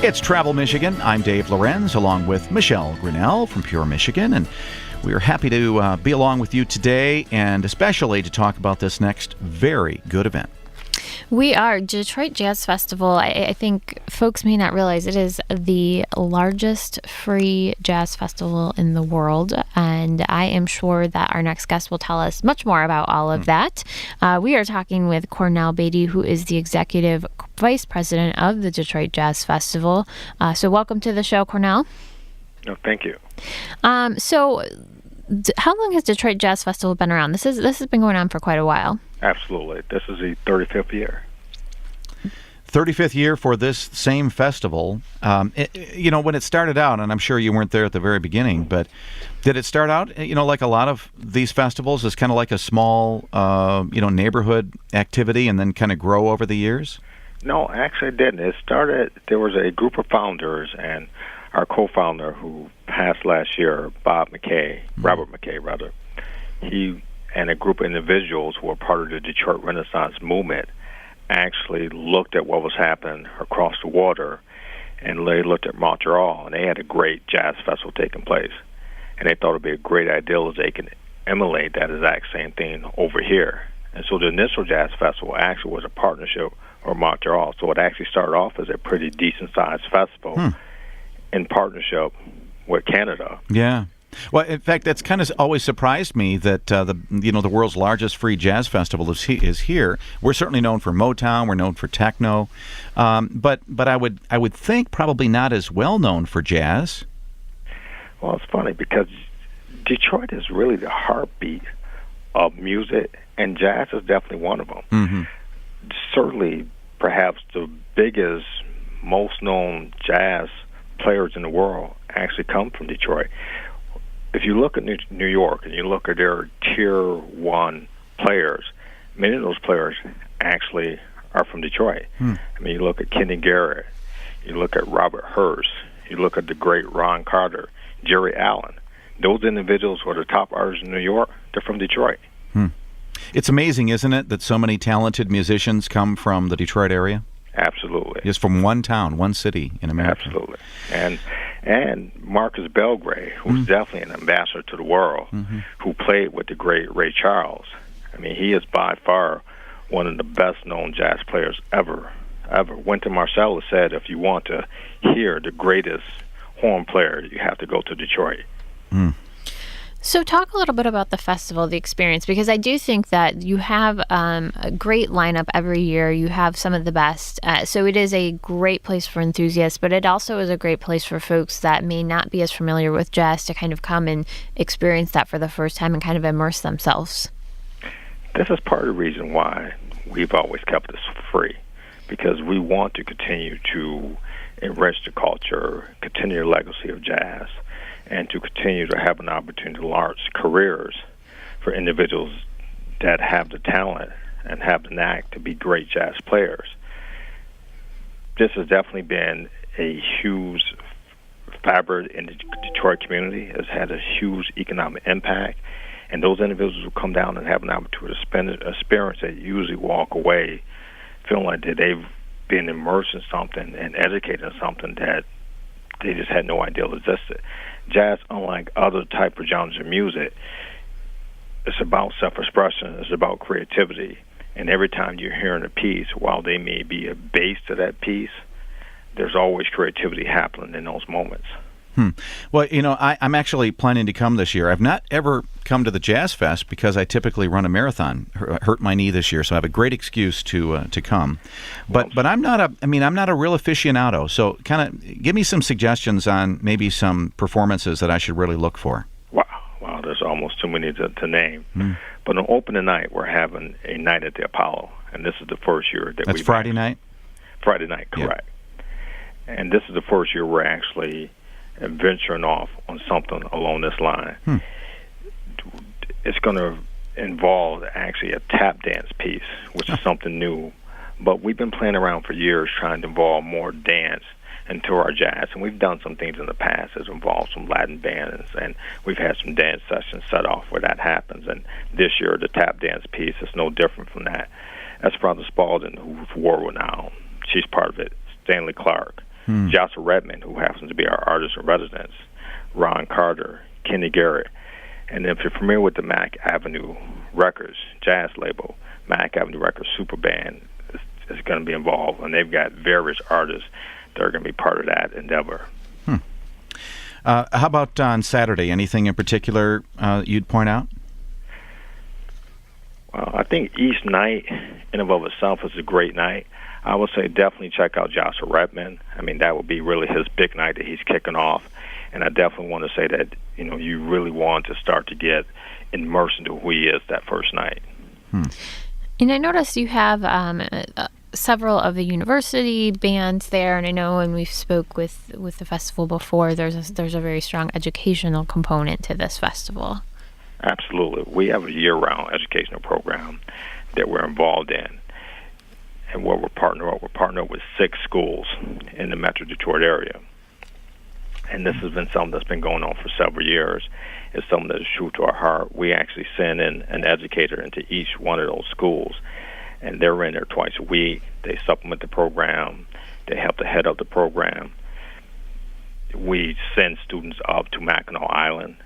It's Travel Michigan. I'm Dave Lorenz, along with Michelle Grinnell from Pure Michigan, and we are happy to be along with you today, and especially to talk about this next very good event. We are. Detroit Jazz Festival, I think folks may not realize it is the largest free jazz festival in the world, and I am sure that our next guest will tell us much more about all of that. We are talking with Cornell Beatty, who is the Executive Vice President of the Detroit Jazz Festival. So welcome to the show, Cornell. No, thank you. So how long has Detroit Jazz Festival been around? This has been going on for quite a while. Absolutely. This is the 35th year. 35th year for this same festival. When it started out, and I'm sure you weren't there at the very beginning, but did it start out, like a lot of these festivals, as kind of like a small, neighborhood activity and then kind of grow over the years? No, actually it didn't. It started, there was a group of founders, and our co-founder who passed last year, Robert McKay, he and a group of individuals who were part of the Detroit Renaissance movement actually looked at what was happening across the water, and they looked at Montreal, and they had a great jazz festival taking place. And they thought it would be a great idea if they can emulate that exact same thing over here. And so the initial jazz festival actually was a partnership with Montreal. So it actually started off as a pretty decent-sized festival in partnership with Canada. Yeah. Well, in fact, that's kind of always surprised me that the world's largest free jazz festival is here. We're certainly known for Motown. We're known for techno, but I would think probably not as well known for jazz. Well, it's funny because Detroit is really the heartbeat of music, and jazz is definitely one of them. Mm-hmm. Certainly, perhaps the biggest, most known jazz players in the world actually come from Detroit. If you look at New York and you look at their Tier 1 players, many of those players actually are from Detroit. I mean, you look at Kenny Garrett, you look at Robert Hurst, you look at the great Ron Carter, Jerry Allen. Those individuals who are the top artists in New York, they're from Detroit. It's amazing, isn't it, that so many talented musicians come from the Detroit area? Absolutely. Just from one town, one city in America. Absolutely. And Marcus Belgrade, who's definitely an ambassador to the world, who played with the great Ray Charles. I mean, he is by far one of the best-known jazz players ever. Wynton Marsalis said, if you want to hear the greatest horn player, you have to go to Detroit. So talk a little bit about the festival, the experience, because I do think that you have a great lineup every year. You have some of the best. So it is a great place for enthusiasts, but it also is a great place for folks that may not be as familiar with jazz to kind of come and experience that for the first time and kind of immerse themselves. This is part of the reason why we've always kept this free, because we want to continue to enrich the culture, continue the legacy of jazz, and to continue to have an opportunity to launch careers for individuals that have the talent and have the knack to be great jazz players. This has definitely been a huge fabric in the Detroit community. It's had a huge economic impact, and those individuals who come down and have an opportunity to spend an experience, they usually walk away feeling like that they've been immersed in something and educated in something that they just had no idea existed. Jazz, unlike other type of genres of music, it's about self-expression, it's about creativity. And every time you're hearing a piece, while they may be a base to that piece, there's always creativity happening in those moments. Well, I'm actually planning to come this year. I've not ever come to the Jazz Fest because I typically run a marathon. Hurt my knee this year, so I have a great excuse to come. But I'm not a real aficionado. So kind of give me some suggestions on maybe some performances that I should really look for. Wow, there's almost too many to name. But on opening night, we're having a night at the Apollo, and this is the first year that That's Friday night? Friday night, correct. Yeah. And this is the first year we're actually venturing off on something along this line. It's going to involve actually a tap dance piece, which is something new. But we've been playing around for years trying to involve more dance into our jazz, and we've done some things in the past that involved some Latin bands, and we've had some dance sessions set off where that happens. And this year, the tap dance piece is no different from that. That's Brother Spalding, who's Warwood now. She's part of it. Stanley Clark. Joshua Redmond, who happens to be our artist in residence, Ron Carter, Kenny Garrett. And if you're familiar with the Mack Avenue Records jazz label, Mack Avenue Records Super Band is going to be involved, and they've got various artists that are going to be part of that endeavor. How about on Saturday? Anything in particular you'd point out? Well, I think each night in and of itself is a great night. I would say definitely check out Joshua Redmond. I mean, that would be really his big night that he's kicking off. And I definitely want to say that, you really want to start to get immersed into who he is that first night. And I noticed you have several of the university bands there, and I know when we've spoke with the festival before, there's a very strong educational component to this festival. Absolutely. We have a year-round educational program that we're involved in. And what we're partnered up with 6 schools in the Metro Detroit area. And this has been something that's been going on for several years. It's something that is true to our heart. We actually send in an educator into each one of those schools, and they're in there twice a week. They supplement the program. They help to head up the program. We send students up to Mackinac Island,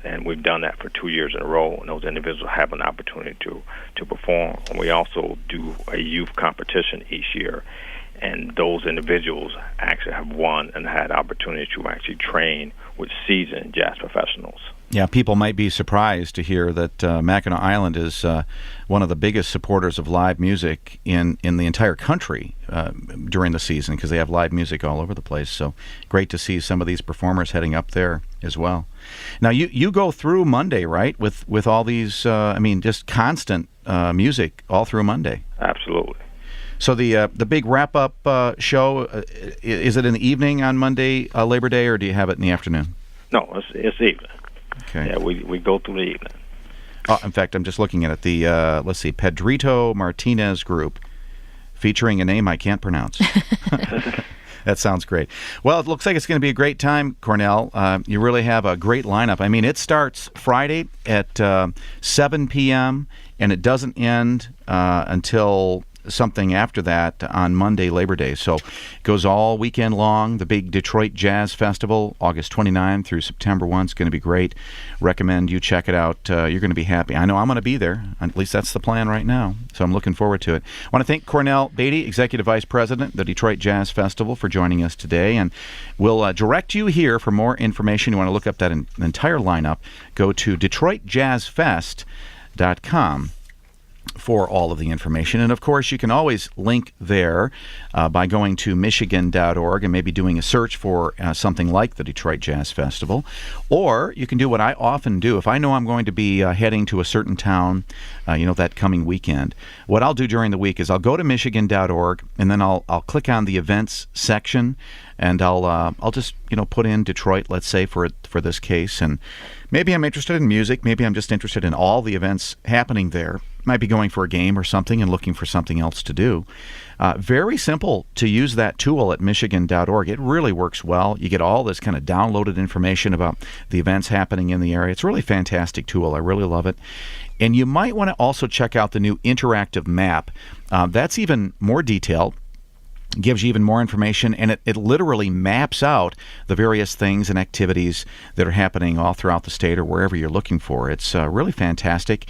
and we've done that for 2 years in a row, and those individuals have an opportunity to perform. And we also do a youth competition each year, and those individuals actually have won and had opportunity to actually train with seasoned jazz professionals. Yeah, people might be surprised to hear that Mackinac Island is one of the biggest supporters of live music in the entire country during the season, because they have live music all over the place. So great to see some of these performers heading up there as well. Now, you go through Monday, right, with all these, just constant music all through Monday. Absolutely. So the big wrap-up show, is it in the evening on Monday, Labor Day, or do you have it in the afternoon? No, it's evening. Okay. Yeah, we go through the evening. Oh, in fact, I'm just looking at it. The let's see, Pedrito Martinez Group, featuring a name I can't pronounce. That sounds great. Well, it looks like it's going to be a great time, Cornell. You really have a great lineup. I mean, it starts Friday at 7 p.m., and it doesn't end until something after that on Monday, Labor Day. So it goes all weekend long. The big Detroit Jazz Festival, August 29 through September 1. It's going to be great. Recommend you check it out. You're going to be happy. I know I'm going to be there. At least that's the plan right now. So I'm looking forward to it. I want to thank Cornell Beatty, Executive Vice President of the Detroit Jazz Festival, for joining us today. And we'll direct you here for more information. You want to look up that entire lineup. Go to DetroitJazzFest.com for all of the information. And of course, you can always link there by going to Michigan.org and maybe doing a search for something like the Detroit Jazz Festival. Or you can do what I often do. If I know I'm going to be heading to a certain town, that coming weekend, what I'll do during the week is I'll go to Michigan.org, and then I'll click on the events section, and I'll just put in Detroit, let's say, for this case. And maybe I'm interested in music. Maybe I'm just interested in all the events happening there. Might be going for a game or something and looking for something else to do. Very simple to use that tool at Michigan.org. It really works well. You get all this kind of downloaded information about the events happening in the area. It's a really fantastic tool. I really love it. And you might want to also check out the new interactive map. That's even more detailed. Gives you even more information, and it literally maps out the various things and activities that are happening all throughout the state or wherever you're looking for. It's really fantastic.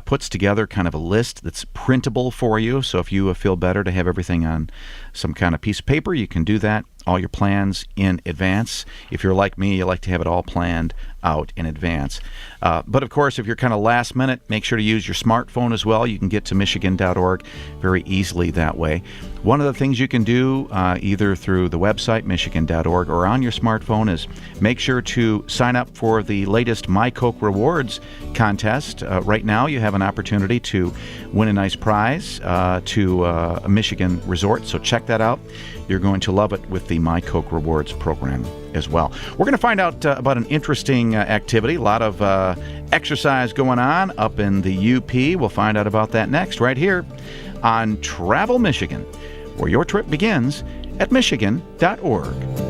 Puts together kind of a list that's printable for you, so if you feel better to have everything on some kind of piece of paper, you can do that. All your plans in advance. If you're like me, you like to have it all planned out in advance. But of course, if you're kind of last minute, make sure to use your smartphone as well. You can get to Michigan.org very easily that way. One of the things you can do either through the website, Michigan.org, or on your smartphone is make sure to sign up for the latest My Coke Rewards contest. Right now, you have an opportunity to win a nice prize to a Michigan resort, so check that out. You're going to love it with the My Coke Rewards program as well. We're going to find out about an interesting activity, a lot of exercise going on up in the UP. We'll find out about that next, right here on Travel Michigan, where your trip begins at Michigan.org.